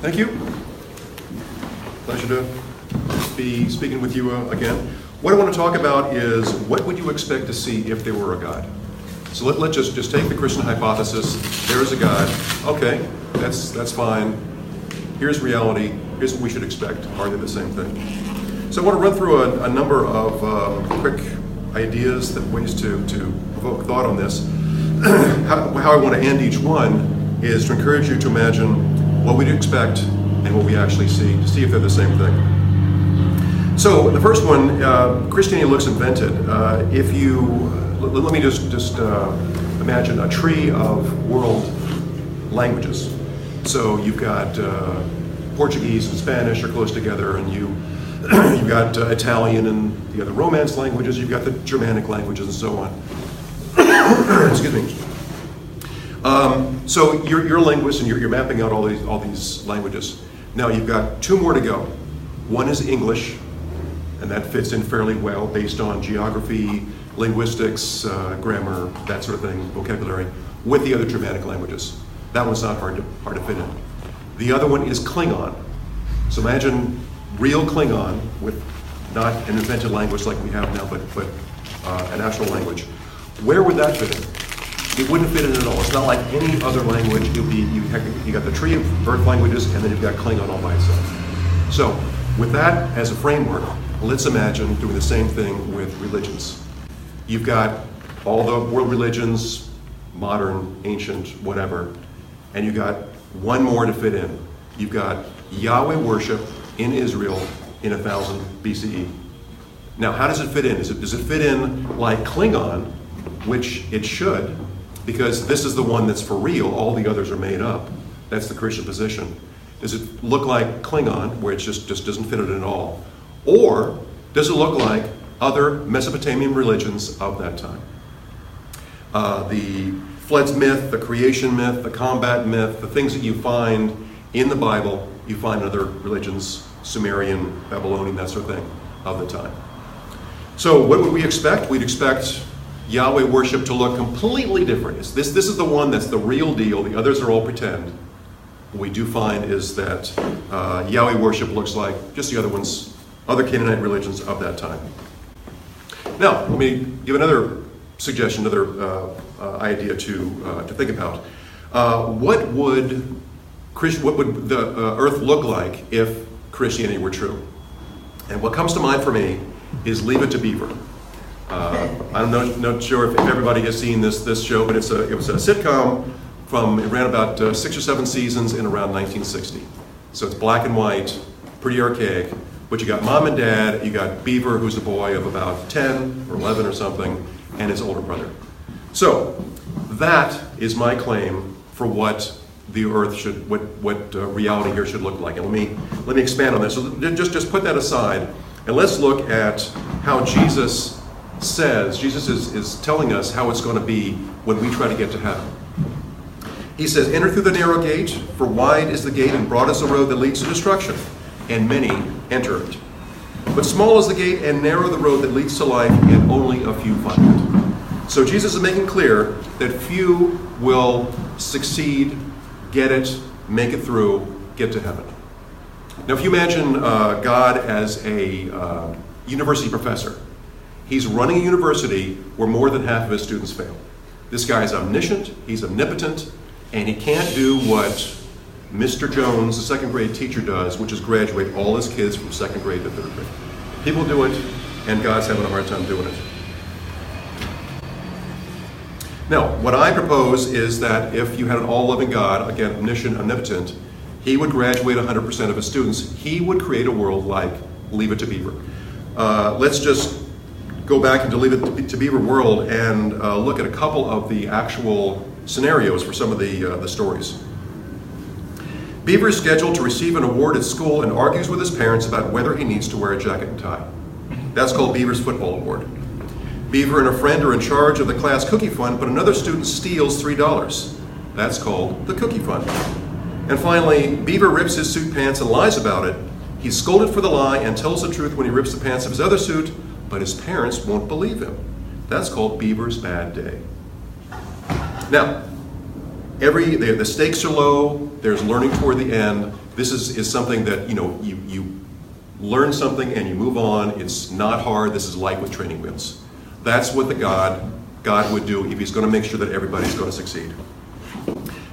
Thank you. Pleasure to be speaking with you again. What I want to talk about is what would you expect to see if there were a God? So let's just take the Christian hypothesis. There is a God. Okay, that's fine. Here's reality. Here's what we should expect. Are they the same thing? So I want to run through a number of quick ideas, ways to provoke thought on this. How I want to end each one is to encourage you to imagine what we'd expect and what we actually see, to see if they're the same thing. So the first one, Christianity looks invented. Let me just imagine a tree of world languages. So you've got Portuguese and Spanish are close together, and you've got Italian and the other Romance languages. You've got the Germanic languages and so on. Excuse me. So you're a linguist, and you're mapping out all these languages. Now you've got two more to go. One is English, and that fits in fairly well based on geography, linguistics, grammar, that sort of thing, vocabulary, with the other Germanic languages. That one's not hard to fit in. The other one is Klingon. So imagine real Klingon with not an invented language like we have now, but an actual language. Where would that fit in? It wouldn't fit in at all. It's not like any other language. You got the tree of birth languages, and then you've got Klingon all by itself. So with that as a framework, let's imagine doing the same thing with religions. You've got all the world religions, modern, ancient, whatever, and you've got one more to fit in. You've got Yahweh worship in Israel in 1000 BCE. Now, how does it fit in? Does it fit in like Klingon, which it should, because this is the one that's for real, all the others are made up. That's the Christian position. Does it look like Klingon, where it just doesn't fit it at all? Or does it look like other Mesopotamian religions of that time? The floods myth, the creation myth, the combat myth, the things that you find in the Bible, you find in other religions, Sumerian, Babylonian, that sort of thing, of the time. So what would we expect? We'd expect Yahweh worship to look completely different. This is the one that's the real deal. The others are all pretend. What we do find is that Yahweh worship looks like just the other ones, other Canaanite religions of that time. Now, let me give another suggestion, another idea to think about. What would the earth look like if Christianity were true? And what comes to mind for me is Leave It to Beaver. I'm not sure if everybody has seen this show, but it was a sitcom it ran about 6 or 7 seasons in around 1960. So it's black and white, pretty archaic, but you got mom and dad, you got Beaver, who's a boy of about 10 or 11 or something, and his older brother. So that is my claim for what the earth should, what reality here should look like. And let me expand on this. So just put that aside, and let's look at how Jesus is telling us how it's going to be when we try to get to heaven. He says, "Enter through the narrow gate, for wide is the gate and broad is the road that leads to destruction, and many enter it. But small is the gate and narrow the road that leads to life, and only a few find it." So Jesus is making clear that few will succeed, get it, make it through, get to heaven. Now, if you imagine God as a university professor, he's running a university where more than half of his students fail. This guy is omniscient, he's omnipotent, and he can't do what Mr. Jones, the second grade teacher, does, which is graduate all his kids from second grade to third grade. People do it, and God's having a hard time doing it. Now, what I propose is that if you had an all-loving God, again, omniscient, omnipotent, he would graduate 100% of his students. He would create a world like Leave It to Beaver. Let's just go back into Leave It to Beaver world and look at a couple of the actual scenarios for some of the stories. Beaver is scheduled to receive an award at school and argues with his parents about whether he needs to wear a jacket and tie. That's called Beaver's Football Award. Beaver and a friend are in charge of the class cookie fund, but another student steals $3. That's called the cookie fund. And finally, Beaver rips his suit pants and lies about it. He's scolded for the lie and tells the truth when he rips the pants of his other suit, but his parents won't believe him. That's called Beaver's Bad Day. Now, the stakes are low, there's learning toward the end, This is something that, you learn something and you move on. It's not hard. This is life with training wheels. That's what God would do if he's going to make sure that everybody's going to succeed.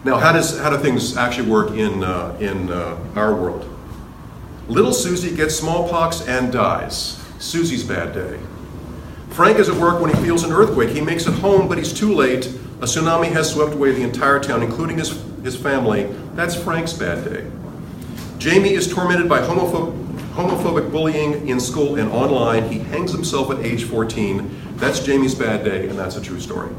Now, how do things actually work in our world? Little Susie gets smallpox and dies. Susie's bad day. Frank is at work when he feels an earthquake. He makes it home, but he's too late. A tsunami has swept away the entire town, including his family. That's Frank's bad day. Jamie is tormented by homophobic bullying in school and online. He hangs himself at age 14. That's Jamie's bad day, and that's a true story.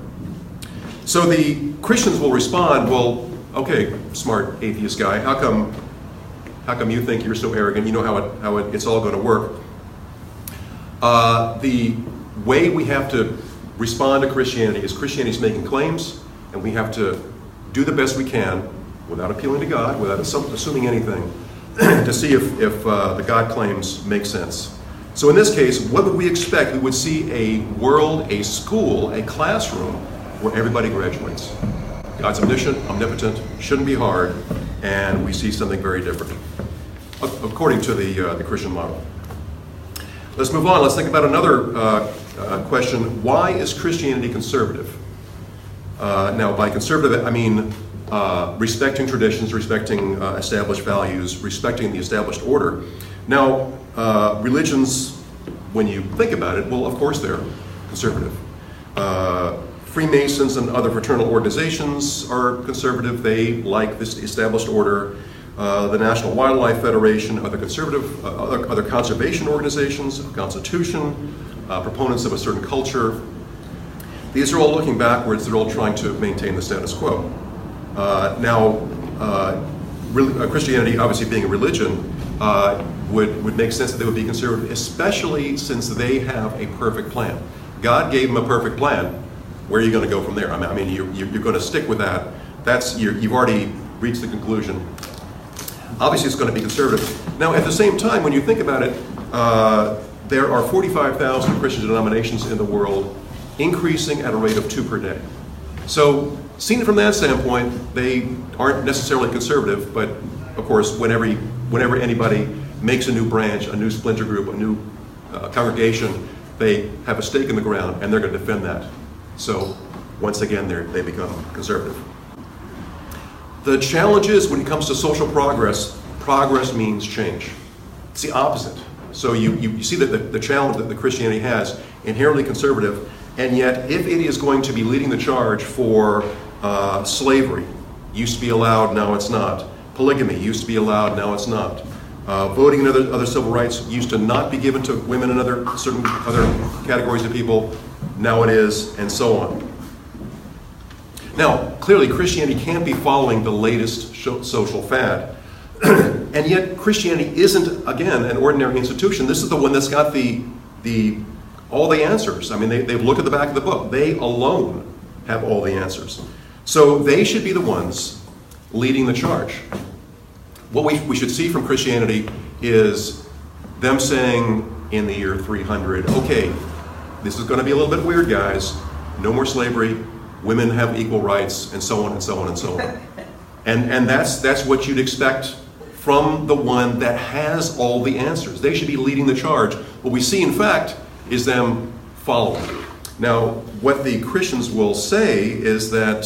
So the Christians will respond, well, okay, smart atheist guy, how come you think you're so arrogant? You know how it's all going to work. The way we have to respond to Christianity is Christianity's making claims, and we have to do the best we can without appealing to God, without assuming anything, to see if the God claims make sense. So in this case, what would we expect? We would see a world, a school, a classroom where everybody graduates. God's omniscient, omnipotent, shouldn't be hard, and we see something very different, according to the Christian model. Let's move on. Let's think about another question. Why is Christianity conservative? Now, by conservative, I mean respecting traditions, respecting established values, respecting the established order. Now, religions, when you think about it, well, of course they're conservative. Freemasons and other fraternal organizations are conservative. They like this established order. The National Wildlife Federation, other conservation organizations, Constitution, proponents of a certain culture. These are all looking backwards. They're all trying to maintain the status quo. Christianity, obviously being a religion, would make sense that they would be conservative, especially since they have a perfect plan. God gave them a perfect plan. Where are you going to go from there? I mean, you're going to stick with that. You've already reached the conclusion. Obviously, it's going to be conservative. Now, at the same time, when you think about it, there are 45,000 Christian denominations in the world, increasing at a rate of 2 per day. So, seen it from that standpoint, they aren't necessarily conservative, but of course, whenever anybody makes a new branch, a new splinter group, a new congregation, they have a stake in the ground, and they're going to defend that. So, once again, they become conservative. The challenge is, when it comes to social progress, progress means change. It's the opposite. So you see that the challenge that the Christianity has, inherently conservative, and yet if it is going to be leading the charge for slavery, used to be allowed, now it's not. Polygamy used to be allowed, now it's not. Voting and other civil rights used to not be given to women and certain other categories of people, now it is, and so on. Now, clearly Christianity can't be following the latest social fad. And yet Christianity isn't, again, an ordinary institution. This is the one that's got all the answers. I mean, they've looked at the back of the book. They alone have all the answers. So they should be the ones leading the charge. What we should see from Christianity is them saying in the year 300, okay, this is going to be a little bit weird, guys. No more slavery. Women have equal rights, and so on and so on and so on. And that's what you'd expect from the one that has all the answers. They should be leading the charge. What we see, in fact, is them following. Now, what the Christians will say is that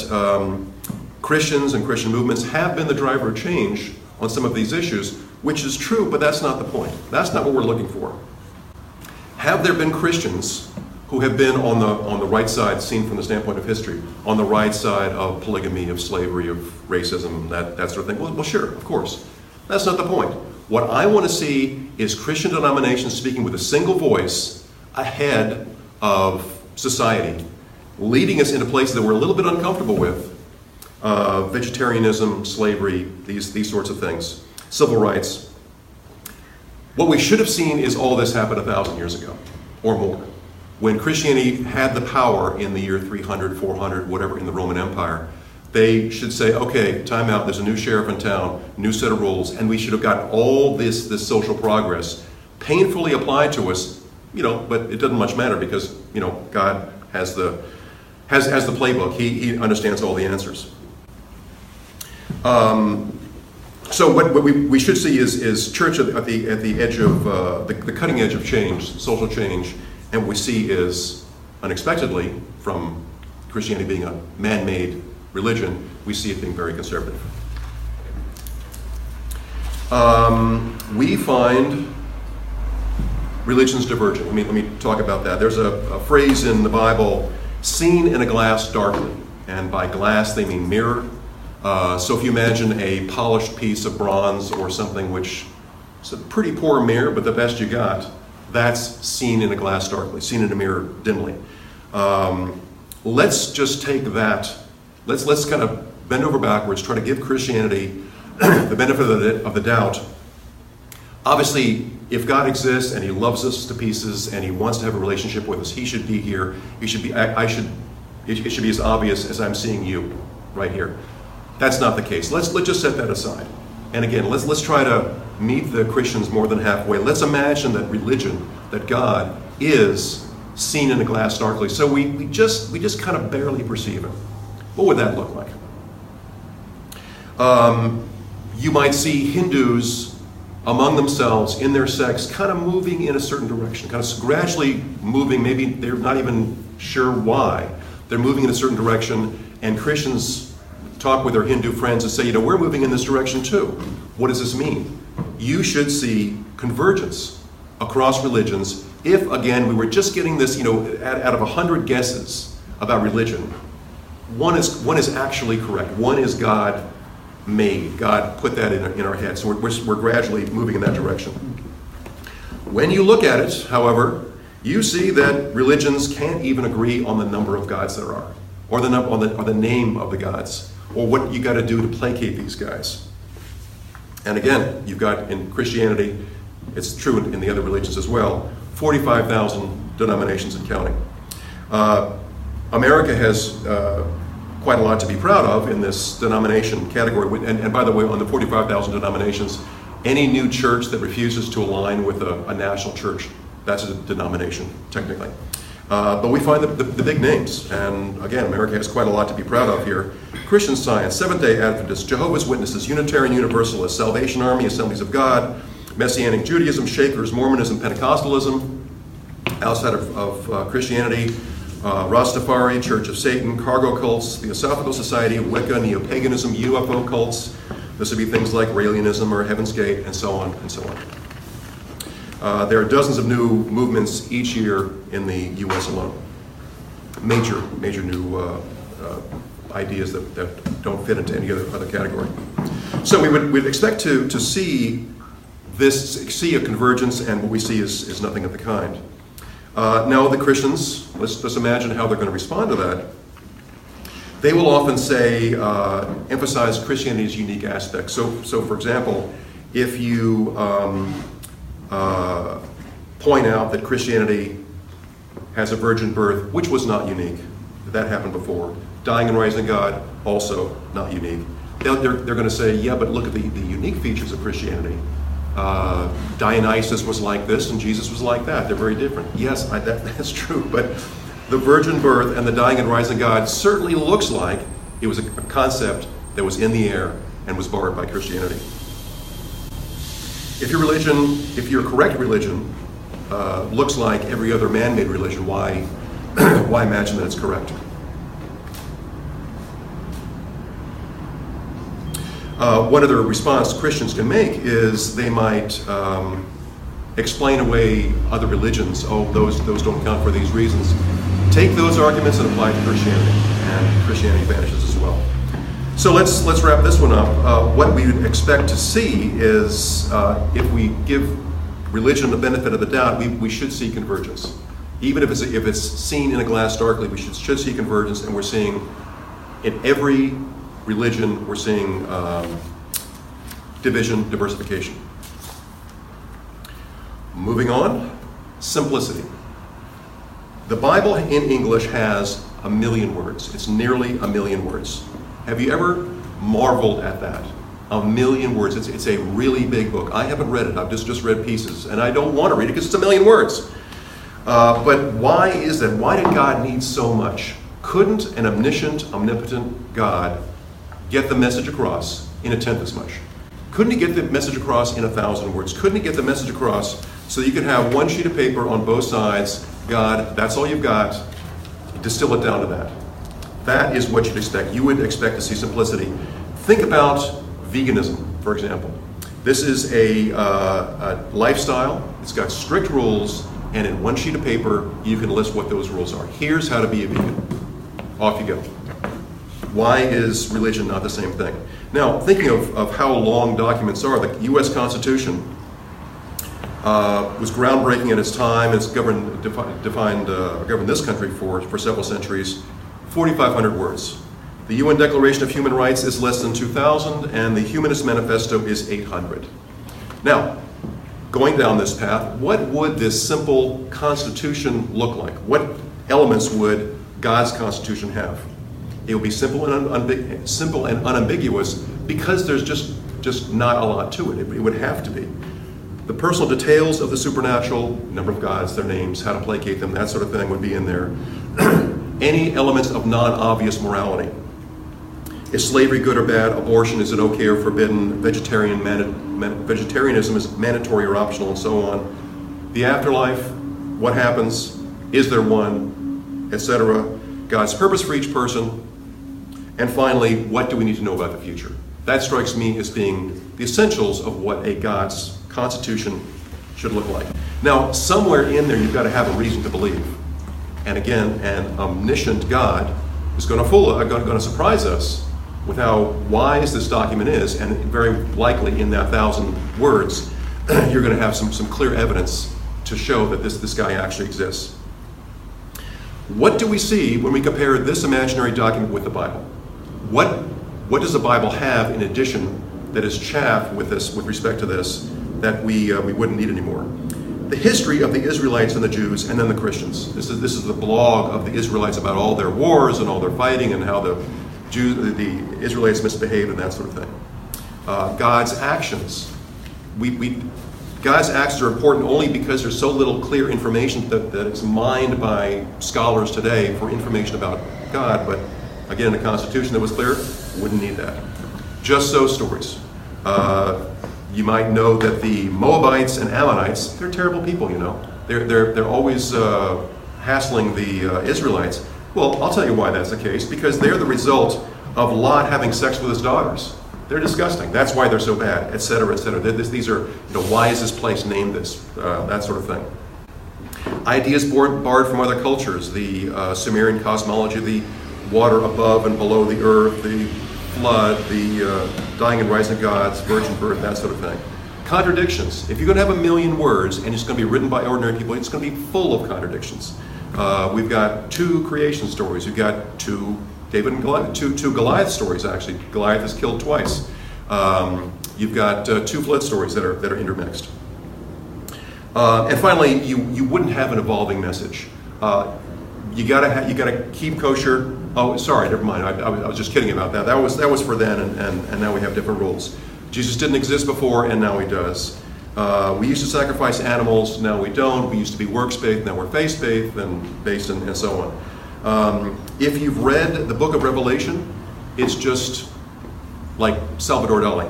Christians and Christian movements have been the driver of change on some of these issues, which is true, but that's not the point. That's not what we're looking for. Have there been Christians who have been on the right side, seen from the standpoint of history, on the right side of polygamy, of slavery, of racism, that sort of thing? Well, sure, of course. That's not the point. What I want to see is Christian denominations speaking with a single voice ahead of society, leading us into places that we're a little bit uncomfortable with. Vegetarianism, slavery, these sorts of things, civil rights. What we should have seen is all this happen 1,000 years ago, or more. When Christianity had the power in the year 300, 400, whatever, in the Roman Empire, they should say, okay, time out, there's a new sheriff in town, new set of rules, and we should have gotten all this social progress painfully applied to us, but it doesn't much matter because, God has the playbook. He understands all the answers. So what we should see is church at the edge of the cutting edge of change, social change, and what we see is, unexpectedly, from Christianity being a man-made religion, we see it being very conservative. We find religions divergent. Let me talk about that. There's a phrase in the Bible, seen in a glass darkly, and by glass they mean mirror. So if you imagine a polished piece of bronze or something which is a pretty poor mirror, but the best you got, that's seen in a glass darkly, seen in a mirror dimly. Let's just take that, let's kind of bend over backwards, try to give Christianity the benefit of the doubt. Obviously, if God exists and he loves us to pieces and he wants to have a relationship with us, he should be here. It should be as obvious as I'm seeing you right here. That's not the case. Let's just set that aside. And again, let's try to meet the Christians more than halfway. Let's imagine that religion, that God is seen in a glass darkly. So we just kind of barely perceive him. What would that look like? You might see Hindus among themselves in their sects kind of moving in a certain direction, kind of gradually moving, maybe they're not even sure why. They're moving in a certain direction, and Christians talk with their Hindu friends and say, we're moving in this direction too. What does this mean? You should see convergence across religions if, again, we were just getting this, out of 100 guesses about religion, one is actually correct. One is God made. God put that in our heads. So we're gradually moving in that direction. When you look at it, however, you see that religions can't even agree on the number of gods there are, or the name of the gods, or what you got to do to placate these guys. And again, you've got in Christianity, it's true in the other religions as well, 45,000 denominations and counting. America has quite a lot to be proud of in this denomination category. And by the way, on the 45,000 denominations, any new church that refuses to align with a national church, that's a denomination, technically. But we find the big names. And again, America has quite a lot to be proud of here. Christian Science, Seventh-day Adventists, Jehovah's Witnesses, Unitarian Universalists, Salvation Army, Assemblies of God, Messianic Judaism, Shakers, Mormonism, Pentecostalism, outside of Christianity, Rastafari, Church of Satan, cargo cults, Theosophical Society, Wicca, Neo-paganism, UFO cults. This would be things like Raelianism or Heaven's Gate, and so on and so on. There are dozens of new movements each year in the U.S. alone. Major new ideas that don't fit into any other category. So we'd expect to see a convergence, and what we see is nothing of the kind. Now the Christians, let's imagine how they're going to respond to that. They will often say, emphasize Christianity's unique aspects. So for example, if you point out that Christianity has a virgin birth, which was not unique, that happened before. Dying and rising God, also not unique. They're going to say, yeah, but look at the unique features of Christianity. Dionysus was like this and Jesus was like that. They're very different. Yes, that's true, but the virgin birth and the dying and rising God certainly looks like it was a concept that was in the air and was borrowed by Christianity. If your correct religion looks like every other man-made religion, why imagine that it's correct? One other response Christians can make is they might explain away other religions. Oh, those don't count for these reasons. Take those arguments and apply it to Christianity, and Christianity vanishes as well. So let's wrap this one up. What we would expect to see is if we give religion the benefit of the doubt, we should see convergence. Even if it's seen in a glass darkly, we should see convergence, and we're seeing in every religion, we're seeing division, diversification. Moving on, simplicity. The Bible in English has 1 million words. It's nearly 1 million words. Have you ever marveled at that? 1 million words. It's a really big book. I haven't read it. I've just read pieces, and I don't want to read it because it's 1 million words. But why is that? Why did God need so much? Couldn't an omniscient, omnipotent God get the message across in a tenth as much? Couldn't he get the message across in 1,000 words? Couldn't he get the message across so that you could have one sheet of paper on both sides? God, that's all you've got. Distill it down to that. That is what you'd expect. You would expect to see simplicity. Think about veganism, for example. This is a lifestyle. It's got strict rules, and in one sheet of paper, you can list what those rules are. Here's how to be a vegan. Off you go. Why is religion not the same thing? Now, thinking of how long documents are, the U.S. Constitution was groundbreaking at its time. It's governed this country for several centuries. 4,500 words. The UN Declaration of Human Rights is less than 2,000, and the Humanist Manifesto is 800. Now, going down this path, what would this simple Constitution look like? What elements would God's Constitution have? It would be simple and unambiguous because there's just not a lot to it. It would have to be. The personal details of the supernatural, number of gods, their names, how to placate them, that sort of thing would be in there. Any elements of non-obvious morality. Is slavery good or bad? Abortion, is it okay or forbidden? Vegetarianism is mandatory or optional, and so on. The afterlife, what happens? Is there one? Etc. God's purpose for each person. And finally, what do we need to know about the future? That strikes me as being the essentials of what a God's Constitution should look like. Now, somewhere in there, you've got to have a reason to believe. And again, an omniscient God is going to surprise us with how wise this document is, and very likely in that 1,000 words, you're going to have some clear evidence to show that this guy actually exists. What do we see when we compare this imaginary document with the Bible? What does the Bible have in addition that is chaff with respect to this that we wouldn't need anymore? The history of the Israelites and the Jews, and then the Christians. This is the blog of the Israelites about all their wars and all their fighting and how the Israelites misbehaved and that sort of thing. God's actions. God's actions are important only because there's so little clear information that it's mined by scholars today for information about God. But again, a Constitution that was clear wouldn't need that. Just so stories. You might know that the Moabites and Ammonites, they're terrible people, you know. They're always hassling the Israelites. Well, I'll tell you why that's the case. Because they're the result of Lot having sex with his daughters. They're disgusting. That's why they're so bad, etc., etc. These are, why is this place named this? That sort of thing. Ideas borrowed from other cultures. The Sumerian cosmology, the water above and below the earth, the flood, the dying and rising of gods, virgin birth, that sort of thing. Contradictions. If you're going to have 1,000,000 words and it's going to be written by ordinary people, it's going to be full of contradictions. We've got 2 creation stories. We've got 2 David and Goliath, two Goliath stories actually. Goliath is killed twice. You've got 2 flood stories that are intermixed. And finally, you wouldn't have an evolving message. You gotta keep kosher. Oh, sorry, never mind. I was just kidding about that. That was for then, and now we have different rules. Jesus didn't exist before, and now he does. We used to sacrifice animals, now we don't. We used to be works-based, now we're faith-based, and based, and so on. If you've read the book of Revelation, it's just like Salvador Dali.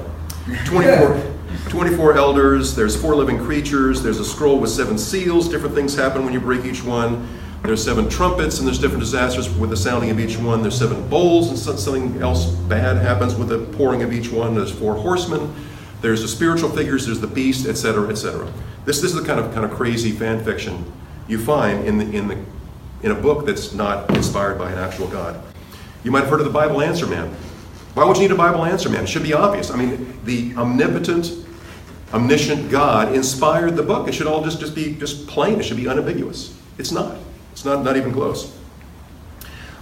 24 elders, there's 4 living creatures, there's a scroll with 7 seals, different things happen when you break each one. There's 7 trumpets, and there's different disasters with the sounding of each one. There's 7 bowls, and something else bad happens with the pouring of each one. There's 4 horsemen. There's the spiritual figures. There's the beast, etc., etc. This is the kind of crazy fan fiction you find in a book that's not inspired by an actual God. You might have heard of the Bible Answer Man. Why would you need a Bible Answer Man? It should be obvious. I mean, the omnipotent, omniscient God inspired the book. It should all just be plain. It should be unambiguous. It's not. It's not even close.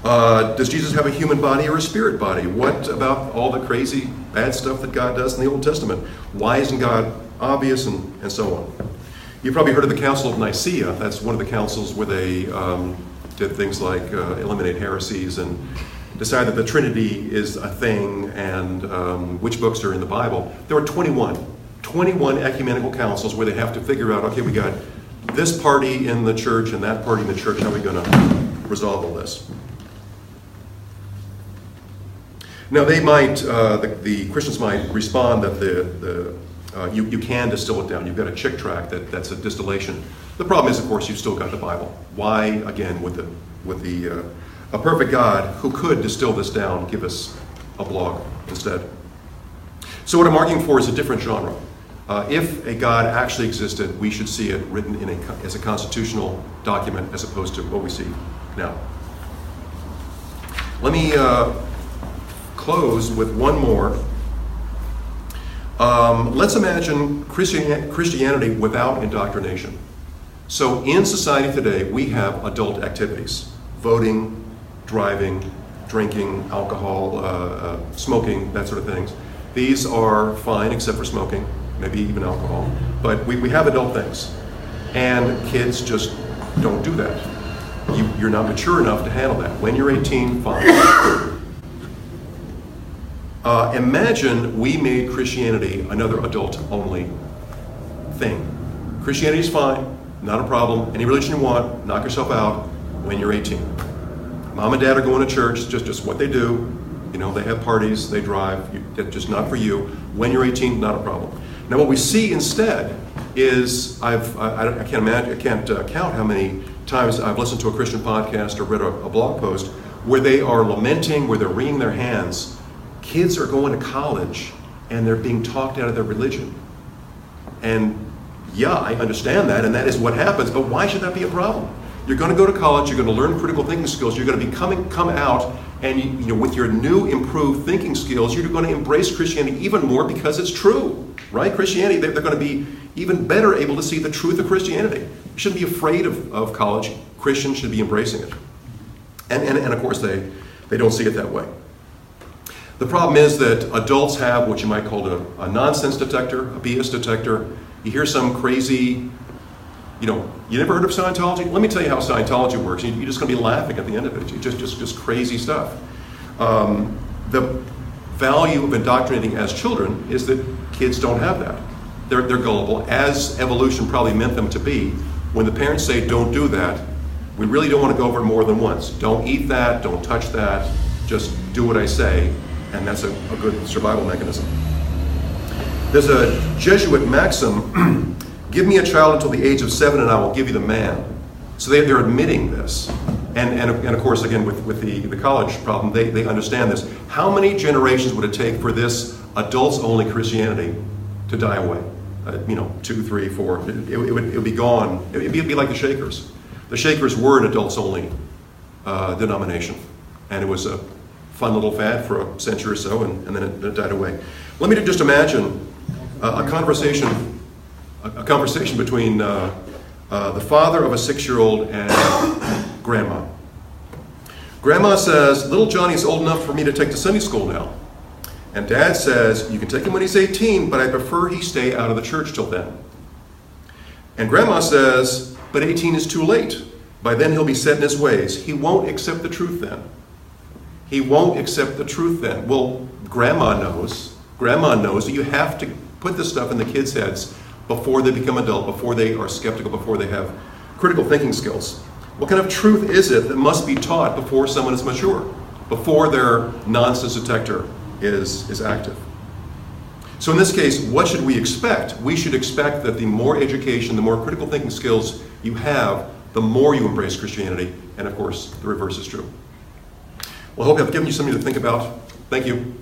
Does Jesus have a human body or a spirit body? What about all the crazy bad stuff that God does in the Old Testament? Why isn't God obvious, and so on? You've probably heard of the Council of Nicaea. That's one of the councils where they did things like eliminate heresies and decide that the Trinity is a thing and which books are in the Bible. There were 21 ecumenical councils where they have to figure out, okay, we got this party in the church and that party in the church, how are we going to resolve all this? Now they might, the Christians might respond that you can distill it down. You've got a Chick tract that's a distillation. The problem is, of course, you've still got the Bible. Why, again, with a perfect God who could distill this down, give us a blog instead? So what I'm arguing for is a different genre. If a God actually existed, we should see it written as a constitutional document as opposed to what we see now. Let me close with one more. Let's imagine Christianity without indoctrination. So in society today, we have adult activities: voting, driving, drinking, alcohol, smoking, that sort of things. These are fine except for smoking, maybe even alcohol. But we have adult things. And kids just don't do that. You're not mature enough to handle that. When you're 18, fine. Imagine we made Christianity another adult-only thing. Christianity's fine, not a problem. Any religion you want, knock yourself out when you're 18. Mom and dad are going to church, just what they do. You know, they have parties, they drive, just not for you. When you're 18, not a problem. Now what we see instead is, I can't count how many times I've listened to a Christian podcast or read a blog post where they are lamenting, where they're wringing their hands. Kids are going to college and they're being talked out of their religion. And yeah, I understand that, and that is what happens, but why should that be a problem? You're going to go to college, you're going to learn critical thinking skills, you're going to come out, and you know, with your new improved thinking skills, you're going to embrace Christianity even more because it's true, right? Christianity, they're going to be even better able to see the truth of Christianity. You shouldn't be afraid of college. Christians should be embracing it. And of course, they don't see it that way. The problem is that adults have what you might call a nonsense detector, a BS detector. You hear some crazy, you never heard of Scientology? Let me tell you how Scientology works. You're just going to be laughing at the end of it. Just crazy stuff. The value of indoctrinating as children is that kids don't have that. They're gullible, as evolution probably meant them to be. When the parents say, don't do that, we really don't want to go over it more than once. Don't eat that, don't touch that, just do what I say, and that's a good survival mechanism. There's a Jesuit maxim, give me a child until the age of 7 and I will give you the man. So they're admitting this. And of course, again, with the college problem, they understand this. How many generations would it take for this adults-only Christianity to die away? 2, 3, 4. It would be gone. It would be like the Shakers. The Shakers were an adults-only denomination. And it was a fun little fad for a century or so, and then it died away. Let me just imagine a conversation between the father of a 6-year-old and grandma. Grandma says, little Johnny's old enough for me to take to Sunday school now. And dad says, you can take him when he's 18, but I prefer he stay out of the church till then. And grandma says, but 18 is too late. By then he'll be set in his ways. He won't accept the truth then. He won't accept the truth then. Well, grandma knows that you have to put this stuff in the kids' heads before they become adult, before they are skeptical, before they have critical thinking skills. What kind of truth is it that must be taught before someone is mature, before their nonsense detector is active? So in this case, what should we expect? We should expect that the more education, the more critical thinking skills you have, the more you embrace Christianity, and of course, the reverse is true. Well, I hope I've given you something to think about. Thank you.